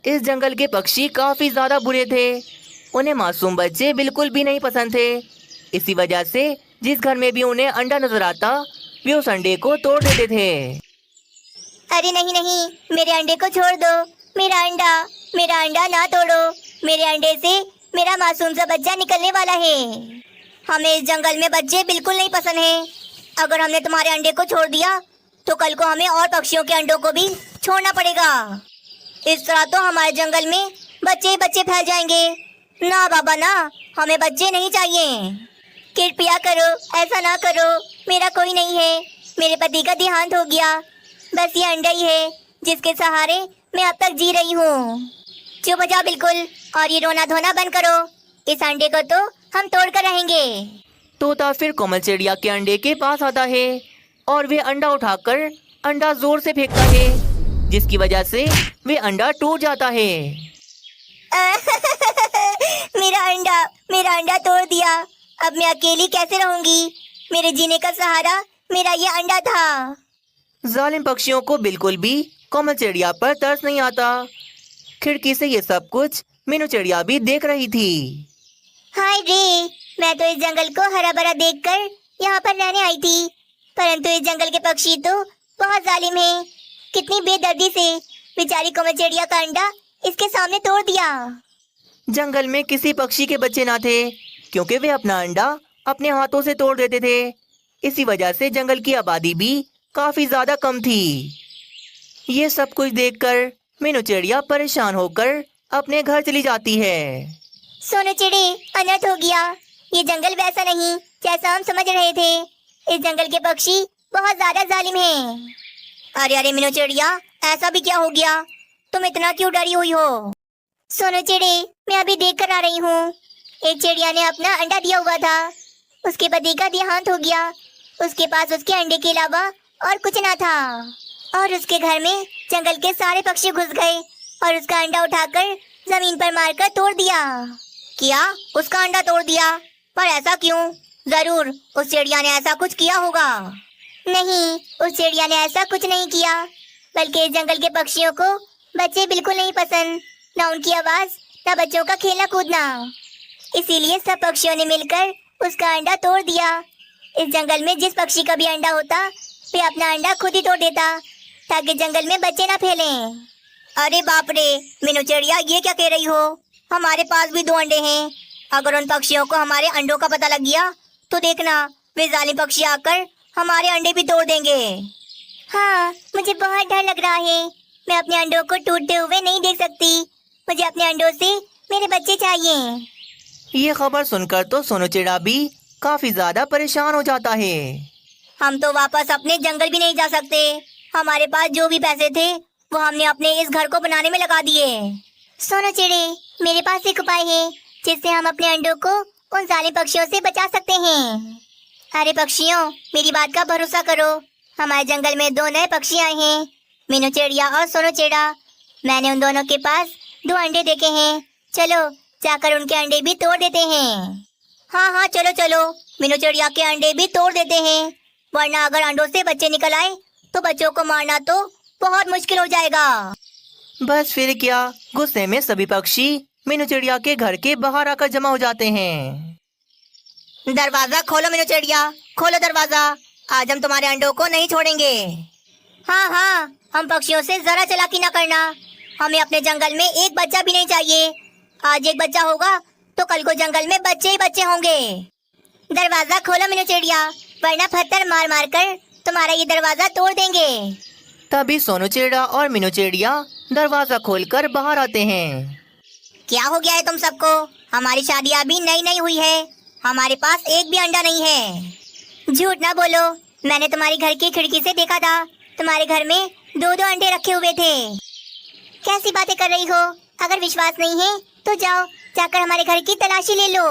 इस जंगल के पक्षी काफी ज्यादा बुरे थे। उन्हें मासूम बच्चे बिल्कुल भी नहीं पसंद थे। इसी वजह से जिस घर में भी उन्हें अंडा नजर आता वे उस अंडे को तोड़ देते थे। अरे नहीं नहीं, मेरे अंडे को छोड़ दो। मेरा अंडा ना तोड़ो। मेरे अंडे से मेरा मासूम सा बच्चा निकलने वाला है। हमें इस जंगल में बच्चे बिल्कुल नहीं पसंद हैं। अगर हमने तुम्हारे अंडे को छोड़ दिया तो कल को हमें और पक्षियों के अंडों को भी छोड़ना पड़ेगा। इस तरह तो हमारे जंगल में बच्चे ही बच्चे फैल जाएंगे। ना बाबा ना, हमें बच्चे नहीं चाहिए। कृपया करो, ऐसा ना करो। मेरा कोई नहीं है। मेरे पति का देहांत हो गया। बस ये अंडा ही है जिसके सहारे मैं अब तक जी रही हूँ। चुप हो जाओ बिल्कुल, और ये रोना धोना बंद करो। इस अंडे को तो हम तोड़ कर रहेंगे। तोता फिर कोमल चिड़िया के अंडे के पास आता है और वे अंडा उठाकर अंडा जोर से फेंकता है, जिसकी वजह से वे अंडा टूट जाता है। मेरा अंडा तोड़ दिया। अब मैं अकेली कैसे रहूंगी? मेरे जीने का सहारा मेरा ये अंडा था। जालिम पक्षियों को बिल्कुल भी कोमल चिड़िया पर तरस नहीं आता। खिड़की से ये सब कुछ मीनू चिड़िया भी देख रही थी। हाय रे, मैं तो इस जंगल को हरा भरा देखकर यहाँ पर रहने आई थी, परंतु इस जंगल के पक्षी तो बहुत जालिम हैं। कितनी बेदर्दी से बेचारी कोमल चिड़िया का अंडा इसके सामने तोड़ दिया। जंगल में किसी पक्षी के बच्चे ना थे, क्योंकि वे अपना अंडा अपने हाथों से तोड़ देते थे। इसी वजह से जंगल की आबादी भी काफी ज्यादा कम थी। ये सब कुछ देखकर मीनू चिड़िया परेशान होकर अपने घर चली जाती है। सोनू चिड़ी, अनर्थ हो गया। ये जंगल वैसा नहीं जैसा हम समझ रहे थे। इस जंगल के पक्षी बहुत ज्यादा जालिम हैं। अरे मीनू चिड़िया, ऐसा भी क्या हो गया? तुम इतना क्यों डरी हुई हो? सोनू चिड़ी, मैं अभी देख कर आ रही हूँ। एक चिड़िया ने अपना अंडा दिया हुआ था। उसके पति का देहांत हो गया। उसके पास उसके अंडे के अलावा और कुछ ना था, और उसके घर में जंगल के सारे पक्षी घुस गए और उसका अंडा उठाकर जमीन पर मारकर तोड़ दिया। क्या? उसका अंडा तोड़ दिया? पर ऐसा क्यों? जरूर उस चिड़िया ने ऐसा कुछ किया होगा। नहीं, उस चिड़िया ने ऐसा कुछ नहीं किया, बल्कि इस जंगल के पक्षियों को बच्चे बिल्कुल नहीं पसंद। ना उनकी आवाज, ना बच्चों का खेलना कूदना। इसीलिए सब पक्षियों ने मिलकर उसका अंडा तोड़ दिया। इस जंगल में जिस पक्षी का भी अंडा होता वे अपना अंडा खुद ही तोड़ देता, ताकि जंगल में बच्चे ना फैलें। अरे बाप रे मीनू चिड़िया, ये क्या कह रही हो? हमारे पास भी 2 अंडे हैं। अगर उन पक्षियों को हमारे अंडों का पता लग गया तो देखना, वे जालिम पक्षी आकर हमारे अंडे भी तोड़ देंगे। हाँ, मुझे बहुत डर लग रहा है। मैं अपने अंडों को टूटते हुए नहीं देख सकती। मुझे अपने अंडों से मेरे बच्चे चाहिए। ये खबर सुनकर तो सोनू चिड़ा भी काफी ज्यादा परेशान हो जाता है। हम तो वापस अपने जंगल भी नहीं जा सकते। हमारे पास जो भी पैसे थे वो हमने अपने इस घर को बनाने में लगा दिए। सोनू चिड़े, मेरे पास एक उपाय है जिससे हम अपने अंडों को उन जालिम पक्षियों से बचा सकते हैं। अरे पक्षियों, मेरी बात का भरोसा करो। हमारे जंगल में 2 नए पक्षी आए हैं, मीनू चिड़िया और सोनू चिड़ा। मैंने उन दोनों के पास 2 अंडे देखे हैं। चलो जाकर उनके अंडे भी तोड़ देते हैं। हाँ, चलो चलो, मीनू चिड़िया के अंडे भी तोड़ देते हैं, वरना अगर अंडों से बच्चे निकल आए तो बच्चों को मारना तो बहुत मुश्किल हो जाएगा। बस फिर क्या, गुस्से में सभी पक्षी मीनू चिड़िया के घर के बाहर आकर जमा हो जाते हैं। दरवाजा खोलो मीनू चिड़िया, खोलो दरवाजा। आज हम तुम्हारे अंडों को नहीं छोड़ेंगे। हाँ, हम पक्षियों से जरा चालाकी न करना। हमें अपने जंगल में एक बच्चा भी नहीं चाहिए। आज एक बच्चा होगा तो कल को जंगल में बच्चे ही बच्चे होंगे। दरवाजा खोलो मीनू चिड़िया, वरना पत्थर मार मार कर तुम्हारा ये दरवाजा तोड़ देंगे। तभी सोनू चिड़ा और मीनू चिड़िया दरवाजा खोलकर बाहर आते हैं। क्या हो गया है तुम सबको? हमारी शादी अभी नई हुई है। हमारे पास एक भी अंडा नहीं है। झूठ ना बोलो, मैंने तुम्हारी घर की खिड़की से देखा था। तुम्हारे घर में 2 अंडे रखे हुए थे। कैसी बातें कर रही हो? अगर विश्वास नहीं है तो जाओ, जाकर हमारे घर की तलाशी ले लो।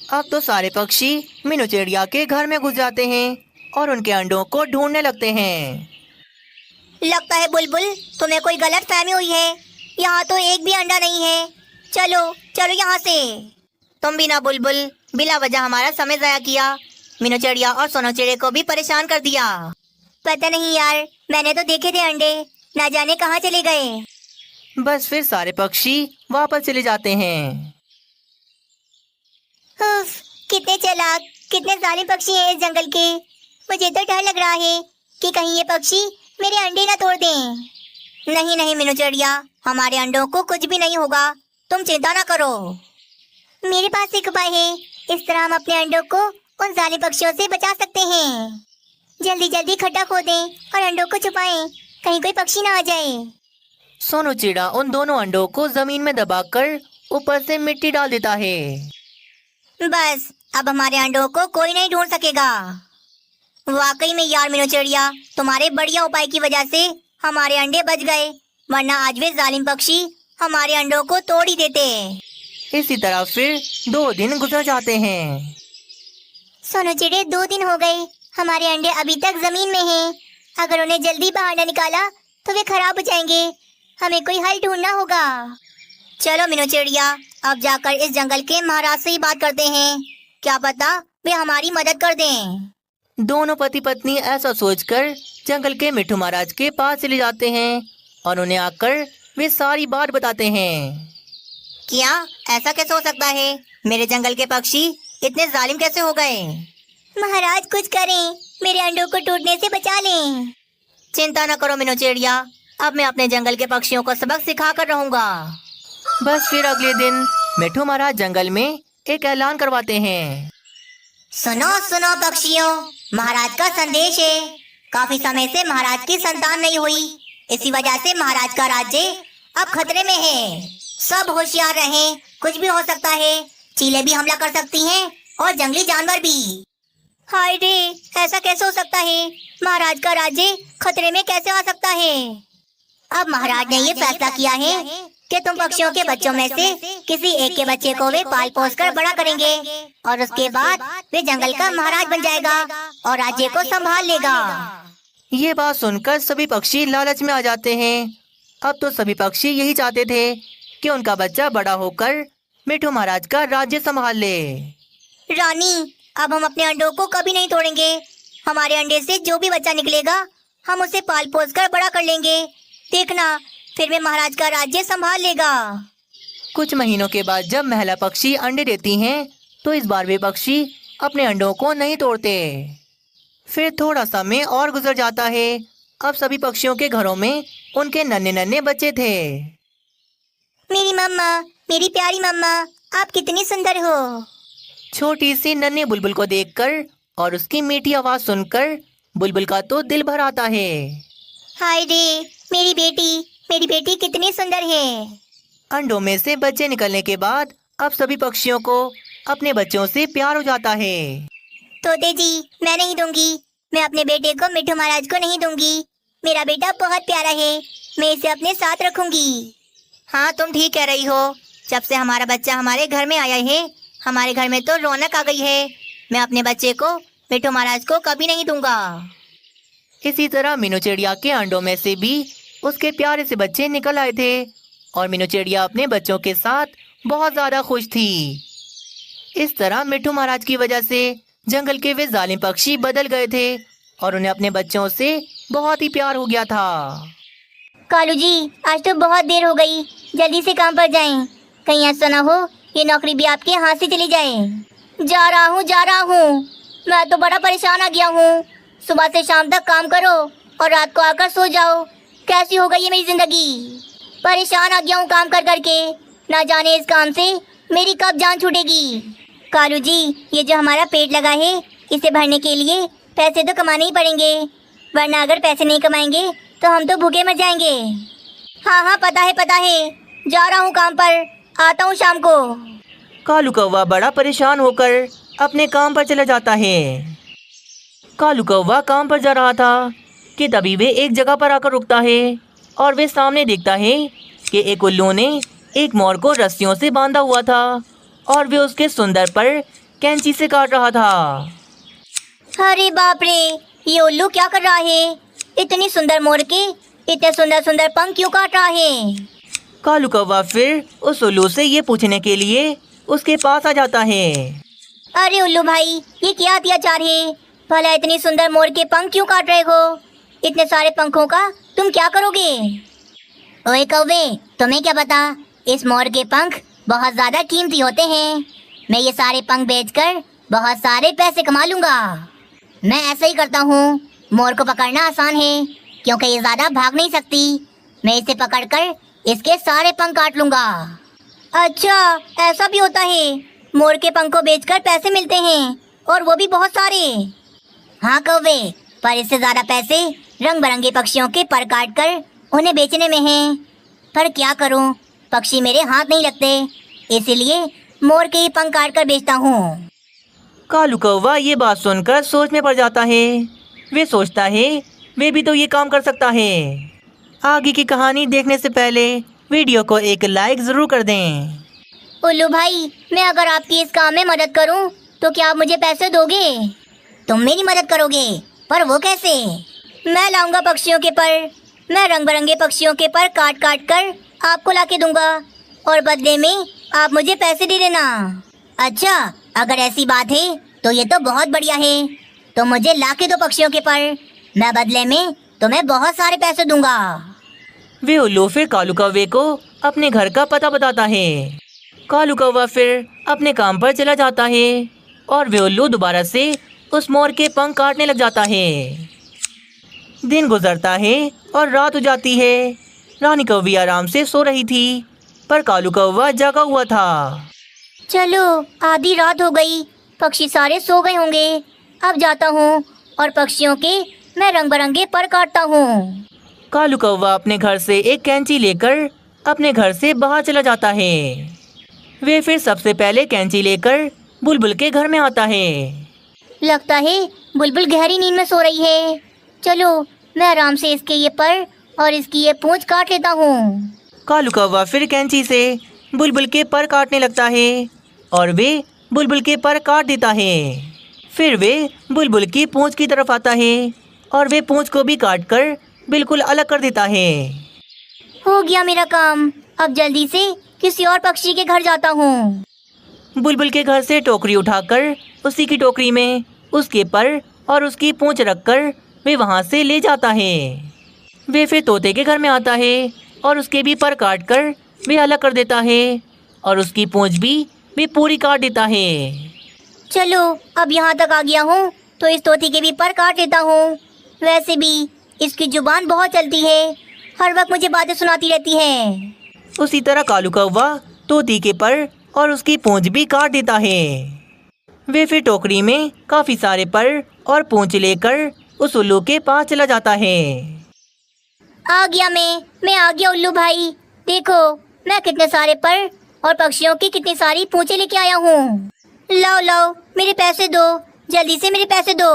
अब तो सारे पक्षी मीनू चिड़िया के घर में घुस जाते हैं और उनके अंडों को ढूंढने लगते हैं। लगता है बुलबुल, तुम्हें कोई गलत फहमी हुई है। यहाँ तो एक भी अंडा नहीं है। चलो यहाँ से। तुम भी ना बुलबुल, बिला वजह हमारा समय जाया किया। मीनू चिड़िया और सोनू चिड़े को भी परेशान कर दिया। पता नहीं यार, मैंने तो देखे थे अंडे, ना जाने कहाँ चले गए। बस फिर सारे पक्षी वापस चले जाते हैं। उफ, कितने चालाक, कितने जालिम पक्षी हैं इस जंगल के। मुझे तो डर लग रहा है कि कहीं ये पक्षी मेरे अंडे ना तोड़ दें। नहीं नहीं मीनू चिड़िया, हमारे अंडों को कुछ भी नहीं होगा, तुम चिंता ना करो। मेरे पास एक उपाय है, इस तरह हम अपने अंडों को उन जालिम पक्षियों से बचा सकते हैं। जल्दी जल्दी खड्डा खोदें और अंडों को छुपाएं, कहीं कोई पक्षी ना आ जाए। सोनू चिड़ा उन दोनों अंडों को जमीन में दबाकर ऊपर से मिट्टी डाल देता है। बस अब हमारे अंडों को कोई नहीं ढूंढ सकेगा। वाकई में यार मीनू चिड़िया, तुम्हारे बढ़िया उपाय की वजह से हमारे अंडे बच गए, वरना आज वे जालिम पक्षी हमारे अंडों को तोड़ ही देते। इसी तरह फिर 2 दिन गुजर जाते हैं। सोनू चिड़े 2 दिन हो गए, हमारे अंडे अभी तक जमीन में हैं। अगर उन्हें जल्दी बाहर न निकाला तो वे खराब हो जाएंगे। हमें कोई हल ढूंढना होगा। चलो मीनू चिड़िया, अब जाकर इस जंगल के महाराज से ही बात करते हैं, क्या पता वे हमारी मदद कर दें। दोनों पति पत्नी ऐसा सोचकर जंगल के मिट्ठू महाराज के पास चले जाते हैं और उन्हें आकर वे सारी बात बताते हैं। क्या ऐसा कैसे हो सकता है? मेरे जंगल के पक्षी इतने जालिम कैसे हो गए? महाराज कुछ करें, मेरे अंडों को टूटने से बचा लें। चिंता न करो मीनू चिड़िया, अब मैं अपने जंगल के पक्षियों को सबक सिखा कर रहूंगा। बस फिर अगले दिन मिट्ठू महाराज जंगल में एक ऐलान करवाते हैं। सुनो सुनो पक्षियों, महाराज का संदेश है। काफी समय से महाराज की संतान नहीं हुई, इसी वजह से महाराज का राज्य अब खतरे में है। सब होशियार रहें, कुछ भी हो सकता है। चीलें भी हमला कर सकती हैं और जंगली जानवर भी। हाय रे, ऐसा कैसे हो सकता है? महाराज का राज्य खतरे में कैसे आ सकता है? अब महाराज ने ये फैसला किया है कि तुम पक्षियों के बच्चों में से किसी एक के बच्चे को वे पाल पोस कर बड़ा करेंगे और उसके बाद वे जंगल का महाराज बन जाएगा और राज्य को संभाल लेगा। ये बात सुनकर सभी पक्षी लालच में आ जाते हैं। अब तो सभी पक्षी यही चाहते थे कि उनका बच्चा बड़ा होकर मिट्ठू महाराज का राज्य संभाल ले। रानी, अब हम अपने अंडों को कभी नहीं तोड़ेंगे। हमारे अंडे से जो भी बच्चा निकलेगा हम उसे पाल पोस कर बड़ा कर लेंगे। देखना, फिर वे महाराज का राज्य संभाल लेगा। कुछ महीनों के बाद जब महिला पक्षी अंडे देती हैं, तो इस बार वे पक्षी अपने अंडों को नहीं तोड़ते। फिर थोड़ा समय और गुजर जाता है। अब सभी पक्षियों के घरों में उनके नन्हे नन्हे बच्चे थे। मेरी मम्मा, मेरी प्यारी मम्मा, आप कितनी सुंदर हो। छोटी सी नन्हे बुलबुल को देखकर और उसकी मीठी आवाज सुनकर बुलबुल का तो दिल भर आता है। हाय रे, मेरी बेटी कितनी सुंदर है। अंडों में से बच्चे निकलने के बाद अब सभी पक्षियों को अपने बच्चों से प्यार हो जाता है। तोते जी, मैं नहीं दूंगी, मैं अपने बेटे को मिट्ठू महाराज को नहीं दूंगी। मेरा बेटा बहुत प्यारा है, मैं इसे अपने साथ रखूंगी। हाँ, तुम ठीक कह रही हो। जब से हमारा बच्चा हमारे घर में आया है, हमारे घर में तो रौनक आ गई है। मैं अपने बच्चे को मिट्ठू महाराज को कभी नहीं दूंगा। इसी तरह मीनू चिड़िया के अंडों में से भी उसके प्यारे से बच्चे निकल आए थे और मीनू चिड़िया अपने बच्चों के साथ बहुत ज्यादा खुश थी। इस तरह मिट्ठू महाराज की वजह से जंगल के वे जालिम पक्षी बदल गए थे और उन्हें अपने बच्चों से बहुत ही प्यार हो गया था। कालू जी, आज तो बहुत देर हो गई, जल्दी से काम पर जाएं। कहीं ऐसा ना हो ये नौकरी भी आपके हाथ से चली जाए। जा रहा हूँ। मैं तो बड़ा परेशान आ गया हूँ। सुबह से शाम तक काम करो और रात को आकर सो जाओ। कैसी हो गई है मेरी जिंदगी। परेशान आ गया हूँ काम कर करके। ना जाने इस काम से मेरी कब जान छूटेगी। कालू जी, ये जो हमारा पेट लगा है, इसे भरने के लिए पैसे तो कमाने ही पड़ेंगे, वरना अगर पैसे नहीं कमाएंगे तो हम तो भूखे मर जाएंगे। हाँ, पता है। जा रहा हूँ काम पर, आता हूँ शाम को। कालू कौवा बड़ा परेशान होकर अपने काम पर चला जाता है। कालू कौवा काम पर जा रहा था कि तभी वे एक जगह पर आकर रुकता है और वे सामने देखता है कि एक उल्लू ने एक मोर को रस्सियों से बांधा हुआ था और वे उसके सुंदर पर कैंची से काट रहा था। अरे बाप रे, ये उल्लू क्या कर रहा है? इतनी सुंदर मोर के इतने सुंदर पंख क्यों काट रहा है? कालू कौवा फिर उस उल्लू से ये पूछने के लिए उसके पास आ जाता है। अरे उल्लू भाई, ये क्या अत्याचार है? भला इतनी सुंदर मोर के पंख क्यों काट रहे हो? इतने सारे पंखों का तुम क्या करोगे? ओए कौवे, तुम्हें क्या पता, इस मोर के पंख बहुत ज्यादा कीमती होते हैं। मैं ये सारे पंख बेचकर बहुत सारे पैसे कमा लूंगा। मैं ऐसा ही करता हूँ। मोर को पकड़ना आसान है क्योंकि ये ज्यादा भाग नहीं सकती। मैं इसे पकड़कर इसके सारे पंख काट लूंगा। अच्छा, ऐसा भी होता है। मोर के पंख को बेचकर पैसे मिलते हैं, और वो भी बहुत सारे। हाँ कौवे, पर इससे ज्यादा पैसे रंग बिरंगे पक्षियों के पर काट कर उन्हें बेचने में हैं। पर क्या करूं, पक्षी मेरे हाथ नहीं लगते, इसीलिए मोर के ही पंख काट कर बेचता हूँ। कालू कौवा ये बात सुनकर सोच में पड़ जाता है। वे सोचता है वे भी तो ये काम कर सकता है। आगे की कहानी देखने से पहले वीडियो को एक लाइक जरूर कर दें। उल्लू भाई, मैं अगर आपकी इस काम में मदद करूं तो क्या आप मुझे पैसे दोगे? तुम मेरी मदद करोगे, पर वो कैसे? मैं लाऊंगा पक्षियों के पर। मैं रंग बिरंगे पक्षियों के पर काट काट कर आपको लाके दूंगा, और बदले में आप मुझे पैसे दे देना। अच्छा, अगर ऐसी बात है तो ये तो बहुत बढ़िया है। तो मुझे लाके दो पक्षियों के पर, मैं बदले में तुम्हें बहुत सारे पैसे दूंगा। वे उल्लू फिर कालू कौवे को अपने घर का पता बताता है। कालू कौवा फिर अपने काम पर चला जाता है और वे उल्लू दोबारा से उस मोर के पंख काटने लग जाता है। दिन गुजरता है और रात हो जाती है। रानी कौवी आराम से सो रही थी, पर कालू कौवा जागा हुआ था। चलो, आधी रात हो गई, पक्षी सारे सो गए होंगे। अब जाता हूँ और पक्षियों के मैं रंग बिरंगे पर काटता हूँ। कालू कौवा अपने घर से एक कैंची लेकर अपने घर से बाहर चला जाता है। वे फिर सबसे पहले कैंची लेकर बुलबुल के घर में आता है। लगता है बुलबुल गहरी नींद में सो रही है। चलो, मैं आराम से इसके ये पर और इसकी ये पूंछ काट लेता हूँ। कालू कौवा फिर कैंची से बुलबुल के पर काटने लगता है और वे बुलबुल के पर काट देता है। फिर वे बुलबुल की पूंछ की तरफ आता है और वे पूंछ को भी काट कर बिल्कुल अलग कर देता है। हो गया मेरा काम। अब जल्दी से किसी और पक्षी के घर जाता हूँ। बुलबुल के घर से टोकरी उठाकर उसी की टोकरी में उसके पर और उसकी पूंछ रखकर वे वहाँ से ले जाता है। वे फिर तोते के घर में आता है और उसके भी पर काट कर वे अलग कर देता है और उसकी पूंछ भी वे पूरी काट देता है। चलो, अब यहाँ तक आ गया हूँ तो इस तोती के भी पर काट लेता हूँ। वैसे भी इसकी जुबान बहुत चलती है, हर वक्त मुझे बातें सुनाती रहती है। उसी तरह कालू कौवा तोती के पर और उसकी पूंछ भी काट देता है। वे फिर टोकरी में काफी सारे पर और पूंछ लेकर उस उल्लू के पास चला जाता है। आ गया मैं आ गया उल्लू भाई। देखो, मैं कितने सारे पर और पक्षियों की कितनी सारी पूंछें लेके आया हूँ। लाओ लाओ, मेरे पैसे दो, जल्दी से मेरे पैसे दो।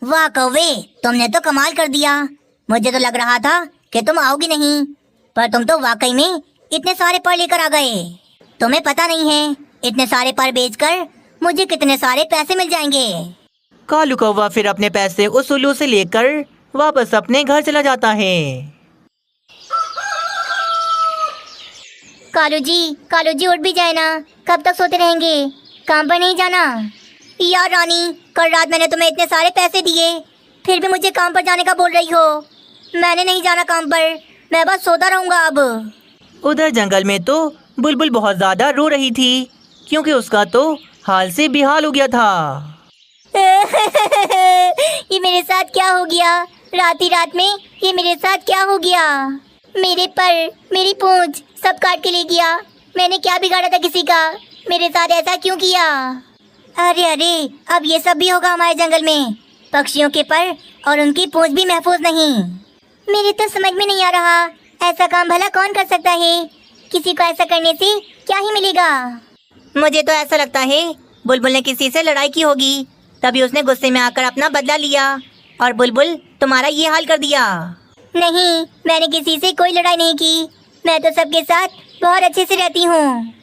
वाह कौवे, तुमने तो कमाल कर दिया। मुझे तो लग रहा था कि तुम आओगी नहीं, पर तुम तो वाकई में इतने सारे पर लेकर आ गए। तुम्हें पता नहीं है, इतने सारे पर बेचकर मुझे कितने सारे पैसे मिल जाएंगे। कालू कौवा फिर अपने पैसे उस उल्लू से लेकर वापस अपने घर चला जाता है। कालू जी उठ भी जाए ना, कब तक सोते रहेंगे? काम पर नहीं जाना? यार रानी, कल रात मैंने तुम्हें इतने सारे पैसे दिए, फिर भी मुझे काम पर जाने का बोल रही हो। मैंने नहीं जाना काम पर, मैं बस सोता रहूंगा अब। उधर जंगल में तो बुलबुल बहुत ज्यादा रो रही थी क्योंकि उसका तो हाल से बेहाल हो गया था। ये मेरे साथ क्या हो गया? रात ही रात में ये मेरे साथ क्या हो गया? मेरे पर, मेरी पूंछ सब काट के ले गया। मैंने क्या बिगाड़ा था किसी का? मेरे साथ ऐसा क्यों किया? अरे अरे, अब ये सब भी होगा हमारे जंगल में। पक्षियों के पर और उनकी पूंछ भी महफूज नहीं। मेरे तो समझ में नहीं आ रहा, ऐसा काम भला कौन कर सकता है? किसी को ऐसा करने से क्या ही मिलेगा? मुझे तो ऐसा लगता है बुलबुल ने किसी से लड़ाई की होगी, तभी उसने गुस्से में आकर अपना बदला लिया और बुलबुल तुम्हारा ये हाल कर दिया। नहीं, मैंने किसी से कोई लड़ाई नहीं की। मैं तो सबके साथ बहुत अच्छे से रहती हूँ।